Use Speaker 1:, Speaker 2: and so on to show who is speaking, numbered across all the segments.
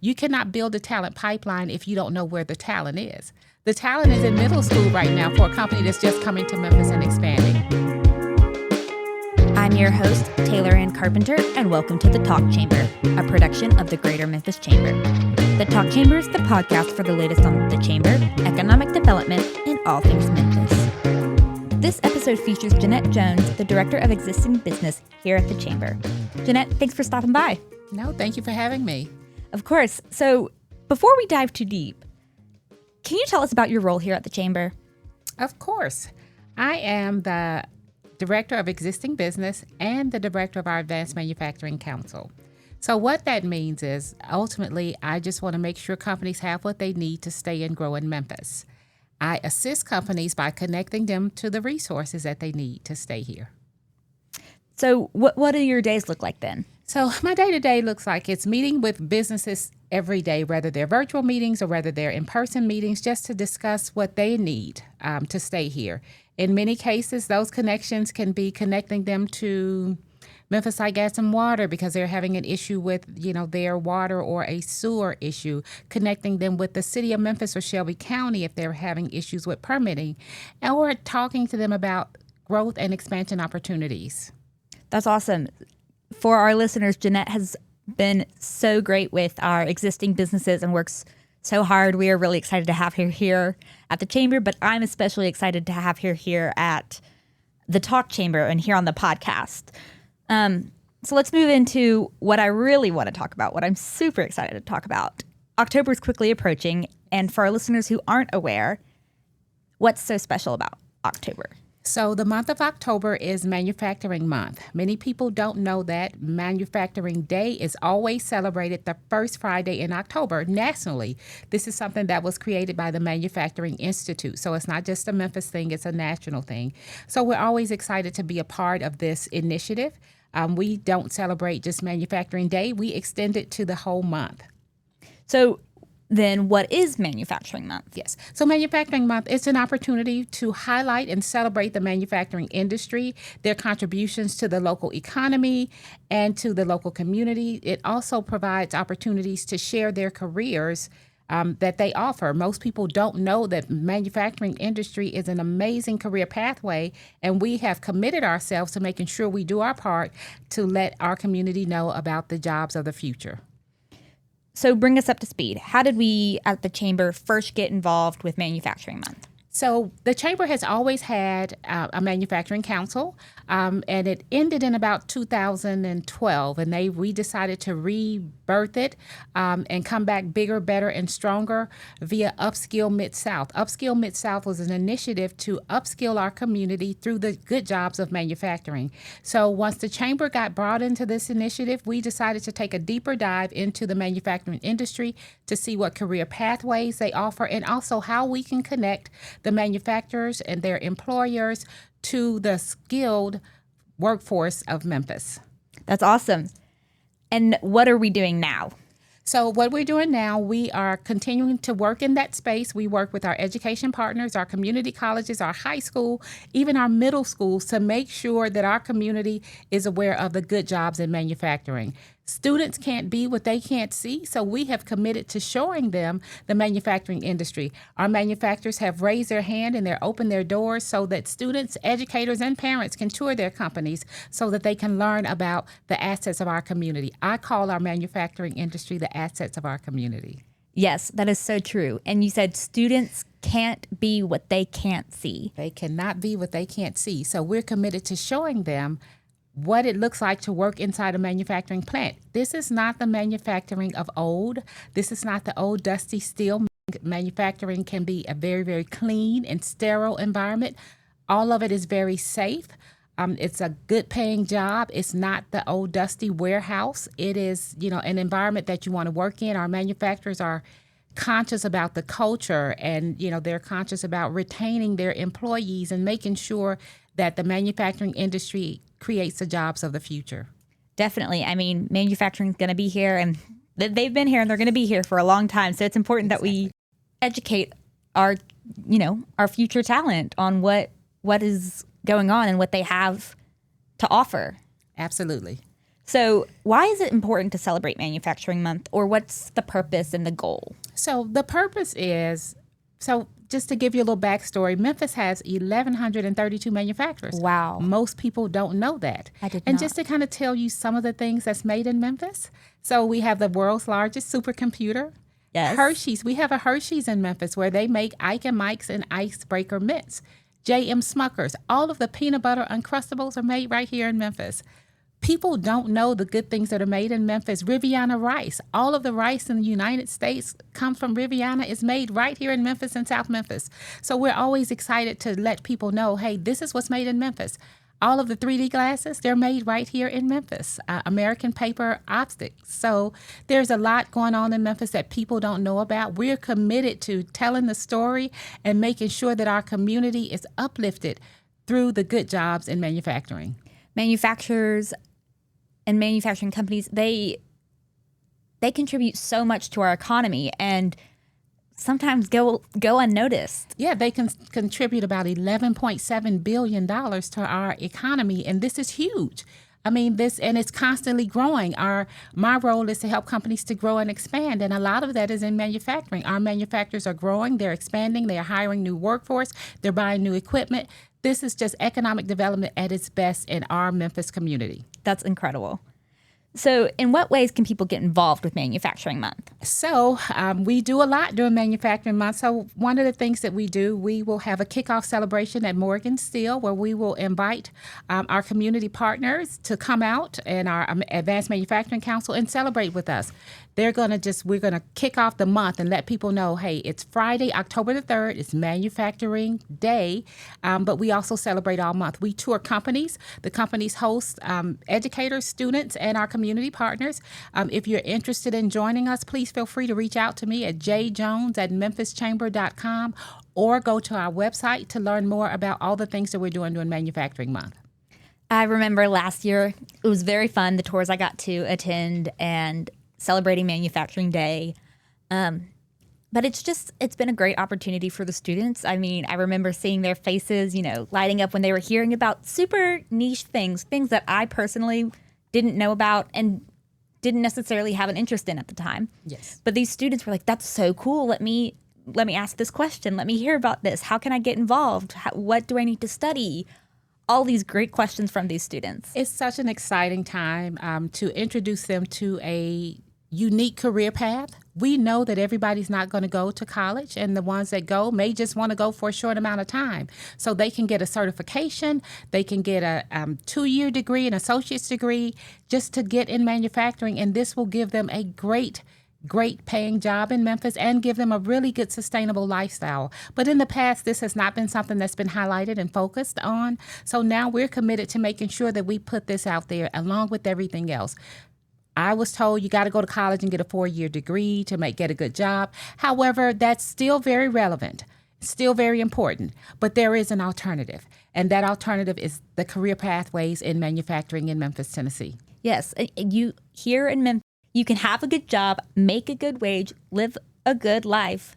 Speaker 1: You cannot build a talent pipeline if you don't know where the talent is. The talent is in middle school right now for a company that's just coming to Memphis and expanding.
Speaker 2: I'm your host, Taylor Ann Carpenter, and welcome to The Talk Chamber, a production of the Greater Memphis Chamber. The Talk Chamber is the podcast for the latest on the Chamber, economic development, and all things Memphis. This episode features Jeanette Jones, the Director of Existing Business here at the Chamber. Jeanette, thanks for stopping by.
Speaker 1: No, thank you for having me.
Speaker 2: Of course. So before we dive too deep, can you tell us about your role here at the Chamber?
Speaker 1: Of course. I am the Director of Existing Business and the Director of our Advanced Manufacturing Council. So what that means is, ultimately, I just want to make sure companies have what they need to stay and grow in Memphis. I assist companies by connecting them to the resources that they need to stay here.
Speaker 2: So what do your days look like then?
Speaker 1: So my day-to-day looks like it's meeting with businesses every day, whether they're virtual meetings or whether they're in-person meetings, just to discuss what they need to stay here. In many cases, those connections can be connecting them to Memphis Light, Gas, and Water because they're having an issue with, their water or a sewer issue, connecting them with the city of Memphis or Shelby County if they're having issues with permitting, or talking to them about growth and expansion opportunities.
Speaker 2: That's awesome. For our listeners, Jeanette has been so great with our existing businesses and works so hard. We are really excited to have her here at the Chamber, but I'm especially excited to have her here at the Talk Chamber and here on the podcast. So let's move into what I really want to talk about, what I'm super excited to talk about. October is quickly approaching, and for our listeners who aren't aware, what's so special about October?
Speaker 1: So the month of October is Manufacturing Month. Many people don't know that Manufacturing Day is always celebrated the first Friday in October nationally. This is something that was created by the Manufacturing Institute. So it's not just a Memphis thing, it's a national thing. So we're always excited to be a part of this initiative. We don't celebrate just Manufacturing Day. We extend it to the whole month.
Speaker 2: So then what is Manufacturing Month?
Speaker 1: Yes. So Manufacturing Month is an opportunity to highlight and celebrate the manufacturing industry, their contributions to the local economy and to the local community. It also provides opportunities to share their careers that they offer. Most people don't know that manufacturing industry is an amazing career pathway, and we have committed ourselves to making sure we do our part to let our community know about the jobs of the future.
Speaker 2: So bring us up to speed. How did we at the Chamber first get involved with Manufacturing Month?
Speaker 1: So the Chamber has always had a manufacturing council, and it ended in about 2012, and we decided to rebirth it and come back bigger, better, and stronger via Upskill Mid-South. Upskill Mid-South was an initiative to upskill our community through the good jobs of manufacturing. So once the Chamber got brought into this initiative, we decided to take a deeper dive into the manufacturing industry to see what career pathways they offer and also how we can connect the manufacturers and their employers to the skilled workforce of Memphis.
Speaker 2: That's awesome. And what are we doing now?
Speaker 1: So what we're doing now, we are continuing to work in that space. We work with our education partners, our community colleges, our high school, even our middle schools to make sure that our community is aware of the good jobs in manufacturing. Students can't be what they can't see, so we have committed to showing them the manufacturing industry. Our manufacturers have raised their hand and they're opened their doors so that students, educators, and parents can tour their companies so that they can learn about the assets of our community. I call our manufacturing industry the assets of our community.
Speaker 2: Yes, that is so true. And you said students can't be what they can't see.
Speaker 1: They cannot be what they can't see. So we're committed to showing them what it looks like to work inside a manufacturing plant. This is not the manufacturing of old. This is not the old dusty steel. Manufacturing can be a very, very clean and sterile environment. All of it is very safe. It's a good paying job. It's not the old dusty warehouse. It is, an environment that you want to work in. Our manufacturers are conscious about the culture and, they're conscious about retaining their employees and making sure that the manufacturing industry creates the jobs of the future.
Speaker 2: Definitely. I mean, manufacturing is going to be here and they've been here and they're going to be here for a long time. So it's important that we educate our future talent on what is going on and what they have to offer.
Speaker 1: Absolutely.
Speaker 2: So why is it important to celebrate Manufacturing Month, or what's the purpose and the goal?
Speaker 1: So the purpose is, so just to give you a little backstory, Memphis has 1,132 manufacturers.
Speaker 2: Wow.
Speaker 1: Most people don't know that.
Speaker 2: I did
Speaker 1: And
Speaker 2: not.
Speaker 1: just to kind of tell you some of the things that's made in Memphis. So we have the world's largest supercomputer.
Speaker 2: Yes.
Speaker 1: Hershey's. We have a Hershey's in Memphis where they make Ike and Mike's and Icebreaker mints. J.M. Smuckers. All of the peanut butter Uncrustables are made right here in Memphis. People don't know the good things that are made in Memphis. Riviana rice. All of the rice in the United States comes from Riviana. Is made right here in Memphis and South Memphis. So we're always excited to let people know, hey, this is what's made in Memphis. All of the 3D glasses, they're made right here in Memphis. American Paper Optics. So there's a lot going on in Memphis that people don't know about. We're committed to telling the story and making sure that our community is uplifted through the good jobs in manufacturing.
Speaker 2: Manufacturers and manufacturing companies, they contribute so much to our economy and sometimes go unnoticed.
Speaker 1: Yeah, they can contribute about $11.7 billion to our economy, and this is huge. I mean, and it's constantly growing. My role is to help companies to grow and expand, and a lot of that is in manufacturing. Our manufacturers are growing, they're expanding, they're hiring new workforce, they're buying new equipment. This is just economic development at its best in our Memphis community.
Speaker 2: That's incredible. So in what ways can people get involved with Manufacturing Month?
Speaker 1: So we do a lot during Manufacturing Month. So one of the things that we do, we will have a kickoff celebration at Morgan Steel where we will invite our community partners to come out and our Advanced Manufacturing Council and celebrate with us. We're going to kick off the month and let people know, hey, it's Friday, October the 3rd. It's Manufacturing Day, but we also celebrate all month. We tour companies. The companies host educators, students, and our community partners. If you're interested in joining us, please feel free to reach out to me at jjones@memphischamber.com or go to our website to learn more about all the things that we're doing during Manufacturing Month.
Speaker 2: I remember last year, it was very fun, the tours I got to attend and celebrating Manufacturing Day. But it's been a great opportunity for the students. I mean, I remember seeing their faces, lighting up when they were hearing about super niche things that I personally didn't know about and didn't necessarily have an interest in at the time.
Speaker 1: Yes.
Speaker 2: But these students were like, that's so cool. Let me ask this question. Let me hear about this. How can I get involved? What do I need to study? All these great questions from these students.
Speaker 1: It's such an exciting time to introduce them to a unique career path. We know that everybody's not going to go to college, and the ones that go may just want to go for a short amount of time. So they can get a certification, they can get a 2-year degree, an associate's degree, just to get in manufacturing, and this will give them a great paying job in Memphis and give them a really good sustainable lifestyle. But in the past, this has not been something that's been highlighted and focused on. So now we're committed to making sure that we put this out there along with everything else. I was told you got to go to college and get a 4-year degree to get a good job. However, that's still very relevant, still very important, but there is an alternative. And that alternative is the career pathways in manufacturing in Memphis, Tennessee.
Speaker 2: Yes, you here in Memphis, you can have a good job, make a good wage, live a good life,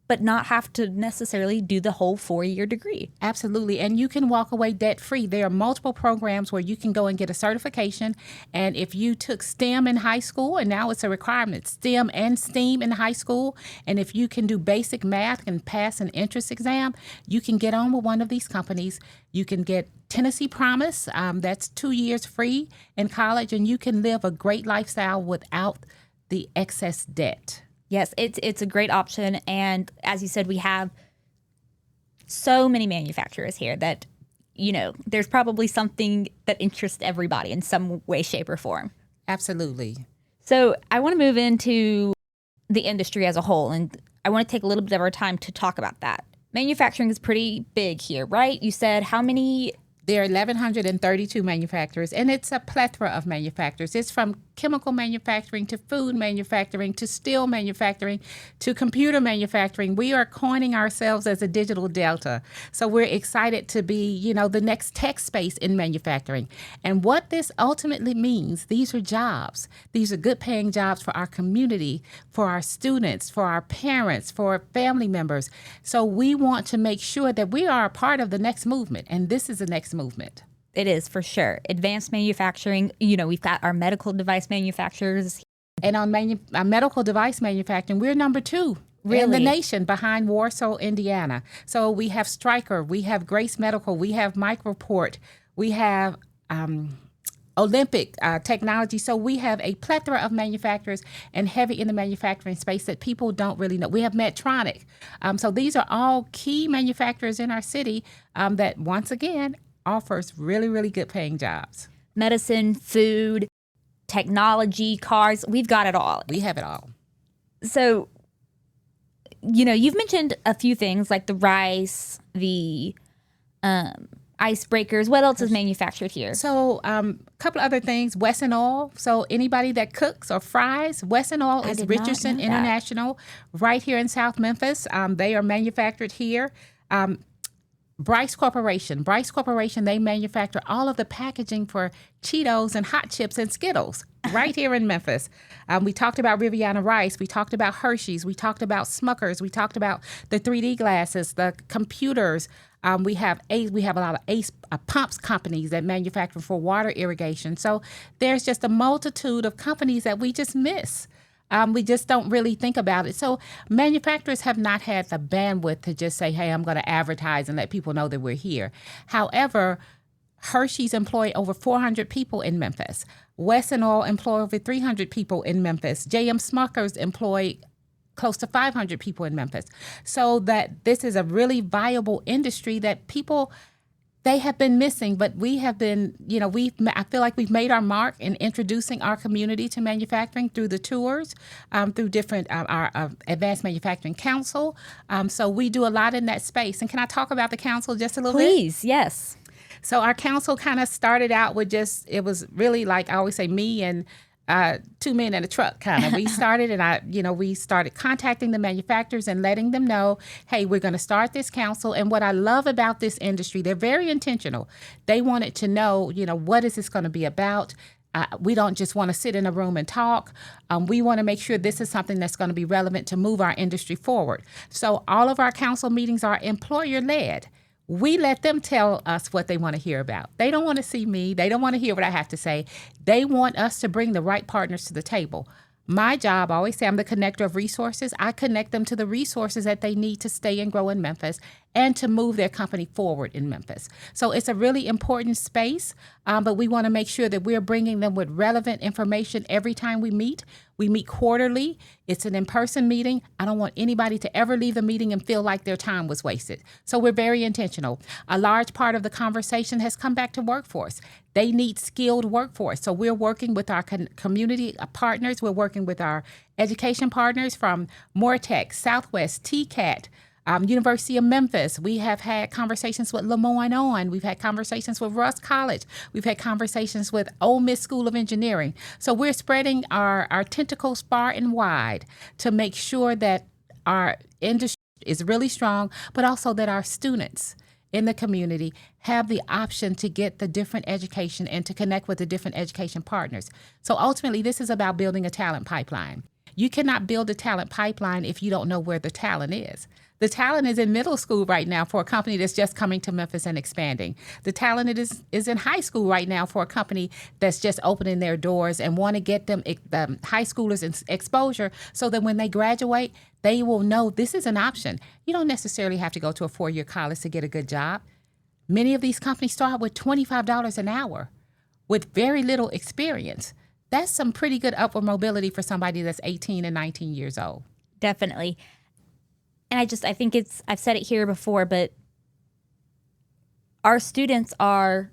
Speaker 2: but not have to necessarily do the whole 4-year degree.
Speaker 1: Absolutely. And you can walk away debt-free. There are multiple programs where you can go and get a certification. And if you took STEM in high school, and now it's a requirement, STEM and STEAM in high school, and if you can do basic math and pass an entrance exam, you can get on with one of these companies. You can get Tennessee Promise, that's 2 years free in college, and you can live a great lifestyle without the excess debt.
Speaker 2: Yes, it's a great option. And as you said, we have so many manufacturers here that, there's probably something that interests everybody in some way, shape, or form.
Speaker 1: Absolutely.
Speaker 2: So I want to move into the industry as a whole, and I want to take a little bit of our time to talk about that. Manufacturing is pretty big here, right? You said how many?
Speaker 1: There are 1,132 manufacturers, and it's a plethora of manufacturers. It's from chemical manufacturing to food manufacturing to steel manufacturing to computer manufacturing. We are coining ourselves as a digital delta. So we're excited to be, the next tech space in manufacturing. And what this ultimately means, these are jobs. These are good paying jobs for our community, for our students, for our parents, for family members. So we want to make sure that we are a part of the next movement, and this is the next movement.
Speaker 2: It is for sure. Advanced manufacturing, we've got our medical device manufacturers.
Speaker 1: And on medical device manufacturing, we're number 2 in the nation behind Warsaw, Indiana. So we have Stryker, we have Grace Medical, we have Microport, we have Olympic Technology. So we have a plethora of manufacturers and heavy in the manufacturing space that people don't really know. We have Medtronic. So these are all key manufacturers in our city that, once again, offers really, really good paying jobs.
Speaker 2: Medicine, food, technology, cars, we've got it all.
Speaker 1: We have it all.
Speaker 2: So, you've mentioned a few things like the rice, the icebreakers. What else is manufactured here?
Speaker 1: So a couple other things. Wesson Oil. So anybody that cooks or fries, Wesson Oil is Richardson International right here in South Memphis. They are manufactured here. Bryce Corporation, they manufacture all of the packaging for Cheetos and Hot Chips and Skittles right here in Memphis. We talked about Riviana Rice. We talked about Hershey's. We talked about Smuckers. We talked about the 3D glasses, the computers. We have a lot of Ace pumps companies that manufacture for water irrigation. So there's just a multitude of companies that we just miss. We just don't really think about it. So manufacturers have not had the bandwidth to just say, hey, I'm going to advertise and let people know that we're here. However, Hershey's employ over 400 people in Memphis. Wesson Oil employ over 300 people in Memphis. J.M. Smuckers employ close to 500 people in Memphis. So that this is a really viable industry that people, they have been missing, but we have been, I feel like we've made our mark in introducing our community to manufacturing through the tours, through different, our Advanced Manufacturing Council. So we do a lot in that space. And can I talk about the council just a little bit?
Speaker 2: Please, yes.
Speaker 1: So our council kind of started out with it was really like I always say, me and 2 men in a truck kind of. We started and we started contacting the manufacturers and letting them know, hey, we're going to start this council. And what I love about this industry, they're very intentional. They wanted to know, what is this going to be about? We don't just want to sit in a room and talk. We want to make sure this is something that's going to be relevant to move our industry forward. So all of our council meetings are employer-led. We let them tell us what they want to hear about. They don't want to see me. They don't want to hear what I have to say. They want us to bring the right partners to the table. My job, I always say I'm the connector of resources. I connect them to the resources that they need to stay and grow in Memphis and to move their company forward in Memphis. So it's a really important space, but we want to make sure that we're bringing them with relevant information every time we meet. We meet quarterly. It's an in-person meeting. I don't want anybody to ever leave the meeting and feel like their time was wasted. So we're very intentional. A large part of the conversation has come back to workforce. They need skilled workforce. So we're working with our community partners. We're working with our education partners from Moretech, Southwest, TCAT, University of Memphis. We have had conversations with Lemoyne. We've had conversations with Russ College. We've had conversations with Ole Miss School of Engineering. So we're spreading our tentacles far and wide to make sure that our industry is really strong, but also that our students in the community have the option to get the different education and to connect with the different education partners. So ultimately, this is about building a talent pipeline. You cannot build a talent pipeline if you don't know where the talent is. The talent is in middle school right now for a company that's just coming to Memphis and expanding. The talent is in high school right now for a company that's just opening their doors and want to get them high schoolers exposure so that when they graduate, they will know this is an option. You don't necessarily have to go to a 4-year college to get a good job. Many of these companies start with $25 an hour with very little experience. That's some pretty good upward mobility for somebody that's 18 and 19 years old.
Speaker 2: Definitely. And I think I've said it here before, but our students are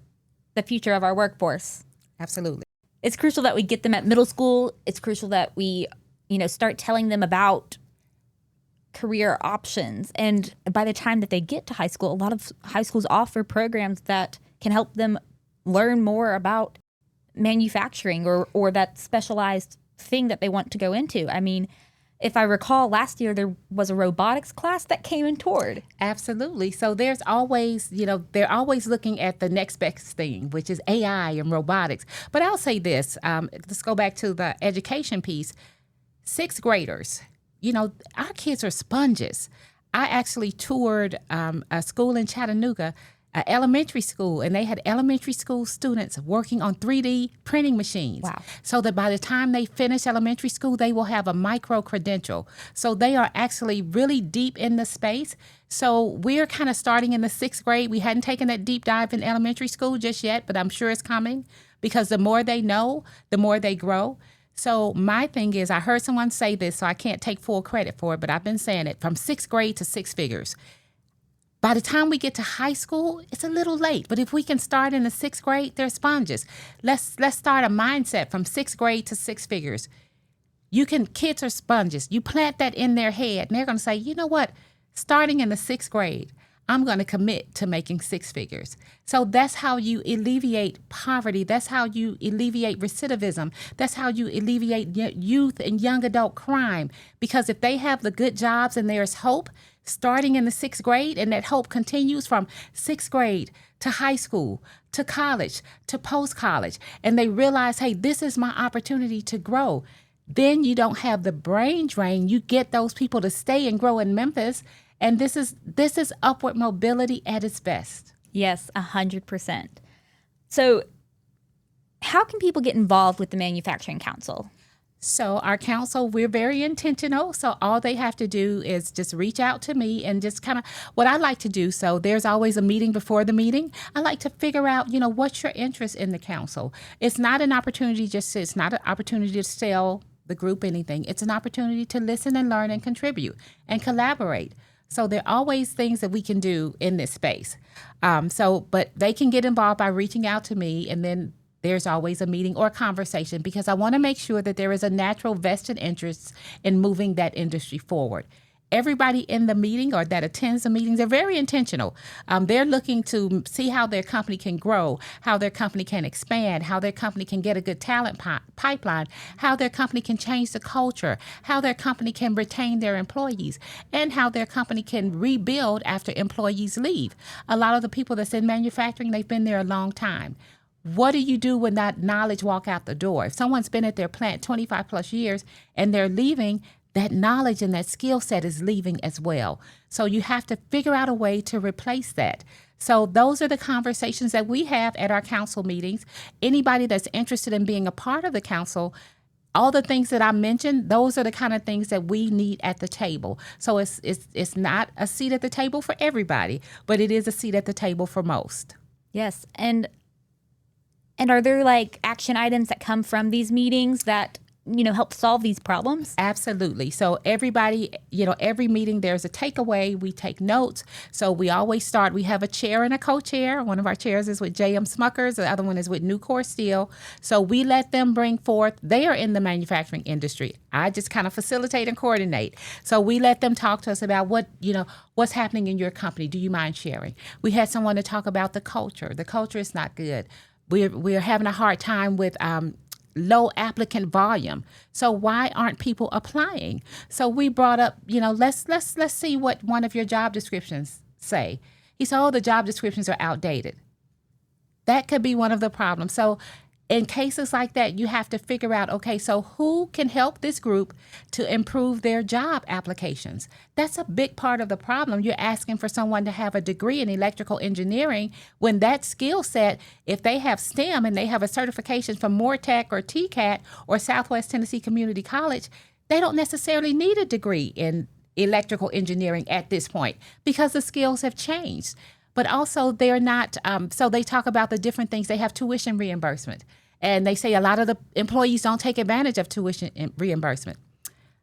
Speaker 2: the future of our workforce.
Speaker 1: Absolutely.
Speaker 2: It's crucial that we get them at middle school. It's crucial that we, start telling them about career options. And by the time that they get to high school, a lot of high schools offer programs that can help them learn more about manufacturing or that specialized thing that they want to go into. I mean, if I recall, last year there was a robotics class that came in toward.
Speaker 1: Absolutely. So there's always, they're always looking at the next best thing, which is AI and robotics. But I'll say this, let's go back to the education piece. 6th graders, our kids are sponges. I actually toured a school in Chattanooga. elementary school, and they had elementary school students working on 3D printing machines.
Speaker 2: Wow.
Speaker 1: So that by the time they finish elementary school, they will have a micro credential. So they are actually really deep in the space. So we're kind of starting in the 6th grade. We hadn't taken that deep dive in elementary school just yet, but I'm sure it's coming, because the more they know, the more they grow. So my thing is, I heard someone say this, so I can't take full credit for it, but I've been saying it, from 6th grade to 6 figures. By the time we get to high school, it's a little late. But if we can start in the 6th grade, they're sponges. Let's start a mindset from 6th grade to 6 figures. Kids are sponges. You plant that in their head, and they're going to say, you know what? Starting in the 6th grade, I'm going to commit to making 6 figures. So that's how you alleviate poverty. That's how you alleviate recidivism. That's how you alleviate youth and young adult crime. Because if they have the good jobs and there's hope, starting in the 6th grade, and that hope continues from 6th grade to high school, to college, to post-college, and they realize, hey, this is my opportunity to grow. Then you don't have the brain drain. You get those people to stay and grow in Memphis, and this is upward mobility at its best.
Speaker 2: Yes, 100%. So how can people get involved with the Manufacturing Council?
Speaker 1: So our council, we're very intentional. So all they have to do is just reach out to me and just kind of what I like to do. So there's always a meeting before the meeting. I like to figure out, what's your interest in the council. It's not an opportunity it's not an opportunity to sell the group anything. It's an opportunity to listen and learn and contribute and collaborate. So there are always things that we can do in this space. But they can get involved by reaching out to me, and then there's always a meeting or conversation, because I want to make sure that there is a natural vested interest in moving that industry forward. Everybody in the meeting or that attends the meetings, they're very intentional. They're looking to see how their company can grow, how their company can expand, how their company can get a good talent pipeline, how their company can change the culture, how their company can retain their employees, and how their company can rebuild after employees leave. A lot of the people that's in manufacturing, they've been there a long time. What do you do when that knowledge walk out the door? If someone's been at their plant 25 plus years and they're leaving, that knowledge and that skill set is leaving as well. So you have to figure out a way to replace that. So those are the conversations that we have at our council meetings. Anybody that's interested in being a part of the council, all the things that I mentioned, those are the kind of things that we need at the table. So it's not a seat at the table for everybody, but it is a seat at the table for most.
Speaker 2: Yes. And are there action items that come from these meetings that help solve these problems?
Speaker 1: Absolutely. So everybody, every meeting, there's a takeaway. We take notes. So we always start, we have a chair and a co-chair. One of our chairs is with J.M. Smuckers. The other one is with Nucor Steel. So we let them bring forth, they are in the manufacturing industry. I just kind of facilitate and coordinate. So we let them talk to us about what's happening in your company. Do you mind sharing? We had someone to talk about the culture. The culture is not good. We're having a hard time with low applicant volume. So why aren't people applying? So we brought up, let's see what one of your job descriptions say. He said, oh, the job descriptions are outdated. That could be one of the problems. So in cases like that, you have to figure out, okay, so who can help this group to improve their job applications? That's a big part of the problem. You're asking for someone to have a degree in electrical engineering when that skill set, if they have STEM and they have a certification from Moortech or TCAT or Southwest Tennessee Community College, they don't necessarily need a degree in electrical engineering at this point because the skills have changed. But also they're not, so they talk about the different things. They have tuition reimbursement. And they say a lot of the employees don't take advantage of tuition reimbursement.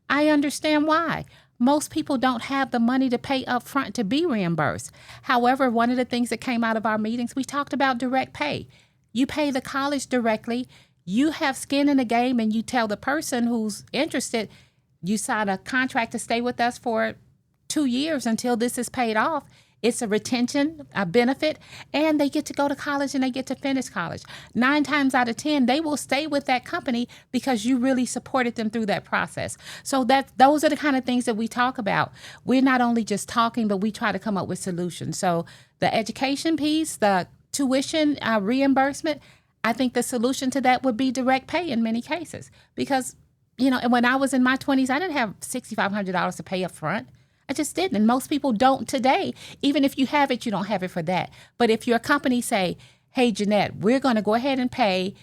Speaker 1: I understand why. Most people don't have the money to pay up front to be reimbursed. However, one of the things that came out of our meetings, we talked about direct pay. You pay the college directly. You have skin in the game, and you tell the person who's interested, you sign a contract to stay with us for 2 years until this is paid off. It's a retention, a benefit, and they get to go to college and they get to finish college. 9 times out of 10, they will stay with that company because you really supported them through that process. So those are the kind of things that we talk about. We're not only just talking, but we try to come up with solutions. So the education piece, the tuition reimbursement, I think the solution to that would be direct pay in many cases. Because, and when I was in my 20s, I didn't have $6,500 to pay up front. I I just didn't. And most people don't today. Even if you have it, you don't have it for that. But if your company say, hey, Jeanette, we're going to go ahead and pay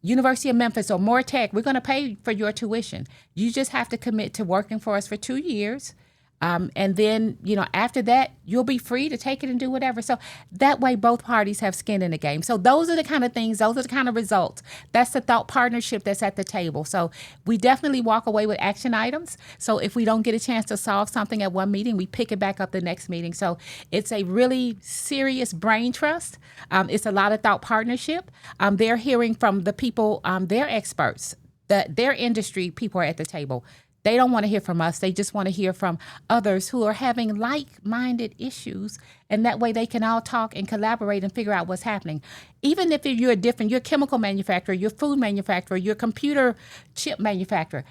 Speaker 1: University of Memphis or More Tech, we're going to pay for your tuition. You just have to commit to working for us for 2 years. And then, after that, you'll be free to take it and do whatever. So that way, both parties have skin in the game. So those are the kind of things, those are the kind of results. That's the thought partnership that's at the table. So we definitely walk away with action items. So if we don't get a chance to solve something at one meeting, we pick it back up the next meeting. So it's a really serious brain trust. It's a lot of thought partnership. They're hearing from the people, their experts, their industry people are at the table. They don't want to hear from us. They just want to hear from others who are having like-minded issues. And that way they can all talk and collaborate and figure out what's happening. Even if you're a chemical manufacturer, you're a food manufacturer, you're a computer chip manufacturer,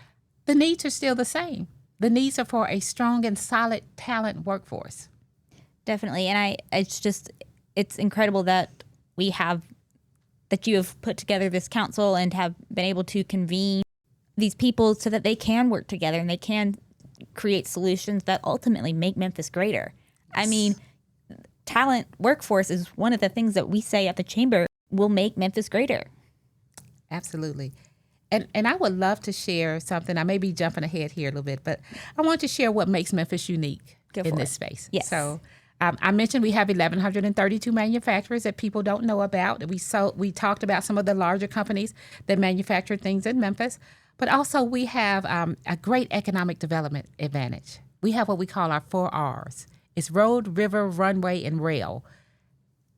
Speaker 1: the needs are still the same. The needs are for a strong and solid talent workforce.
Speaker 2: Definitely. And it's incredible that you have put together this council and have been able to convene these people so that they can work together and they can create solutions that ultimately make Memphis greater. Yes. I mean, talent workforce is one of the things that we say at the Chamber will make Memphis greater.
Speaker 1: Absolutely. And I would love to share something. I may be jumping ahead here a little bit, but I want to share what makes Memphis unique in this space.
Speaker 2: Yes.
Speaker 1: So I mentioned we have 1,132 manufacturers that people don't know about. We talked about some of the larger companies that manufacture things in Memphis. But also we have a great economic development advantage. We have what we call our 4 R's. It's road, river, runway, and rail.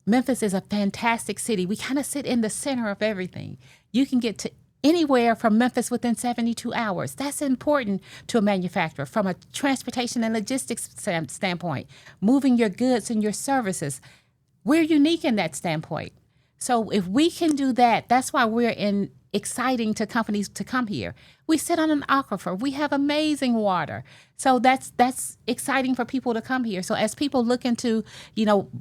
Speaker 1: Memphis is a fantastic city. We kind of sit in the center of everything. You can get to anywhere from Memphis within 72 hours. That's important to a manufacturer from a transportation and logistics standpoint, moving your goods and your services. We're unique in that standpoint. So if we can do that, that's why we're exciting to companies to come here. We sit on an aquifer. We have amazing water. So that's exciting for people to come here. So as people look into,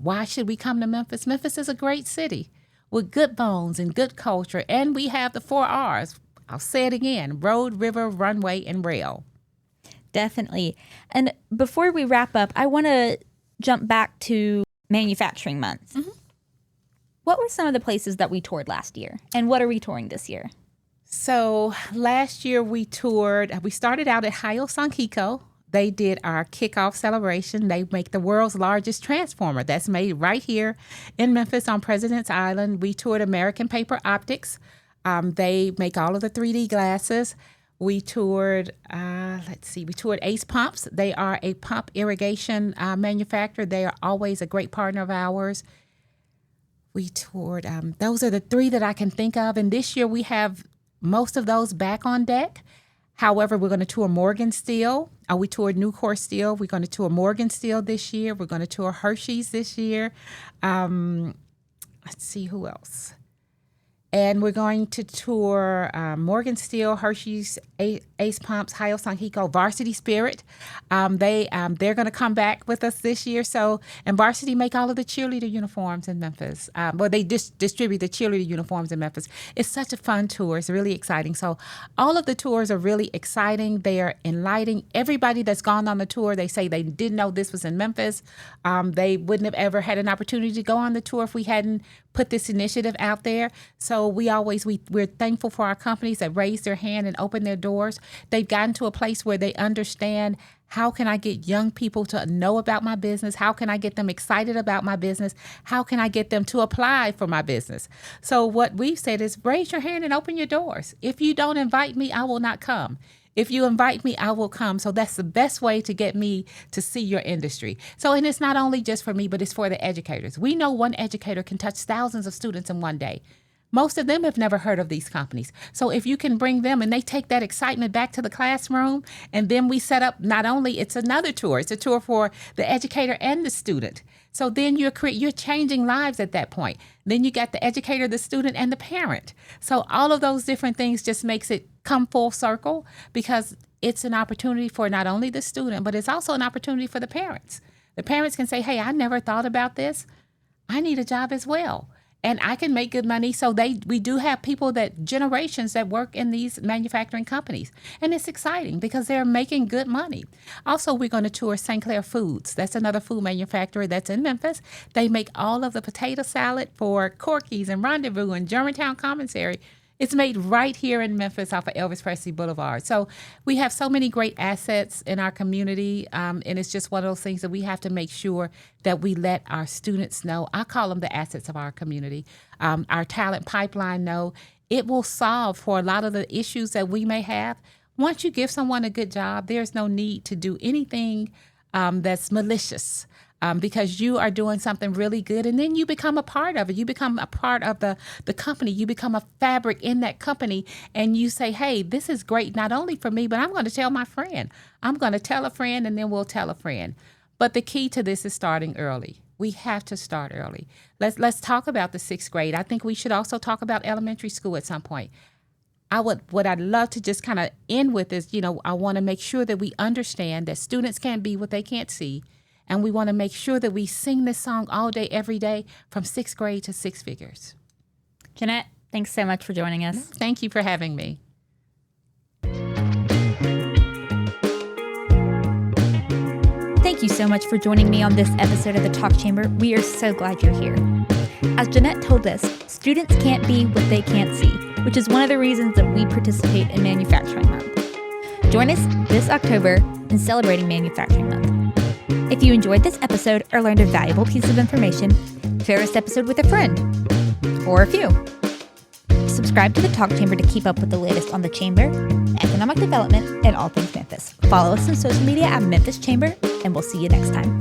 Speaker 1: why should we come to Memphis? Memphis is a great city with good bones and good culture. And we have the 4 R's. I'll say it again: road, river, runway, and rail.
Speaker 2: Definitely. And before we wrap up, I want to jump back to Manufacturing Month. Mm-hmm. What were some of the places that we toured last year, and what are we touring this year?
Speaker 1: So last year we started out at Hayo Sankiko. They did our kickoff celebration. They make the world's largest transformer that's made right here in Memphis on President's Island. We toured American Paper Optics. They make all of the 3D glasses. We toured, we toured Ace Pumps. They are a pump irrigation manufacturer. They are always a great partner of ours. We toured, those are the 3 that I can think of. And this year we have most of those back on deck. However, we're going to tour Morgan Steel. We toured Nucor Steel. We're going to tour Morgan Steel this year. We're going to tour Hershey's this year. Let's see who else. And we're going to tour Morgan Steel, Hershey's, Ace Pumps, Hayo Sankiko, Varsity Spirit. They're going to come back with us this year. And Varsity make all of the cheerleader uniforms in Memphis. They distribute the cheerleader uniforms in Memphis. It's such a fun tour. It's really exciting. So all of the tours are really exciting. They are enlightening. Everybody that's gone on the tour, they say they didn't know this was in Memphis. They wouldn't have ever had an opportunity to go on the tour if we hadn't put this initiative out there. So we're thankful for our companies that raise their hand and open their doors. They've gotten to a place where they understand, how can I get young people to know about my business? How can I get them excited about my business? How can I get them to apply for my business? So what we've said is, raise your hand and open your doors. If you don't invite me, I will not come. If you invite me, I will come. So that's the best way to get me to see your industry. So, and it's not only just for me, but it's for the educators. We know one educator can touch thousands of students in one day. Most of them have never heard of these companies. So if you can bring them and they take that excitement back to the classroom, and then we set up, not only it's another tour, it's a tour for the educator and the student. So then you're changing lives at that point. Then you got the educator, the student, and the parent. So all of those different things just makes it come full circle, because it's an opportunity for not only the student, but it's also an opportunity for the parents. The parents can say, hey, I never thought about this. I need a job as well. and I can make good money. So we do have people generations that work in these manufacturing companies. And it's exciting because they're making good money. Also, we're going to tour St. Clair Foods. That's another food manufacturer that's in Memphis. They make all of the potato salad for Corky's and Rendezvous and Germantown Commissary. It's made right here in Memphis off of Elvis Presley Boulevard. So we have so many great assets in our community, and it's just one of those things that we have to make sure that we let our students know. I call them the assets of our community. Our talent pipeline know it will solve for a lot of the issues that we may have. Once you give someone a good job, there's no need to do anything that's malicious. Because you are doing something really good, and then you become a part of it. You become a part of the company. You become a fabric in that company, and you say, hey, this is great not only for me, but I'm going to tell my friend. I'm going to tell a friend, and then we'll tell a friend. But the key to this is starting early. We have to start early. Let's talk about the 6th grade. I think we should also talk about elementary school at some point. What I'd love to just kind of end with is, I want to make sure that we understand that students can't be what they can't see. And we want to make sure that we sing this song all day, every day, from 6th grade to 6 figures.
Speaker 2: Jeanette, thanks so much for joining us.
Speaker 1: Thank you for having me.
Speaker 2: Thank you so much for joining me on this episode of the Talk Chamber. We are so glad you're here. As Jeanette told us, students can't be what they can't see, which is one of the reasons that we participate in Manufacturing Month. Join us this October in celebrating Manufacturing Month. If you enjoyed this episode or learned a valuable piece of information, share this episode with a friend or a few. Subscribe to the Talk Chamber to keep up with the latest on the Chamber, economic development, and all things Memphis. Follow us on social media at Memphis Chamber, and we'll see you next time.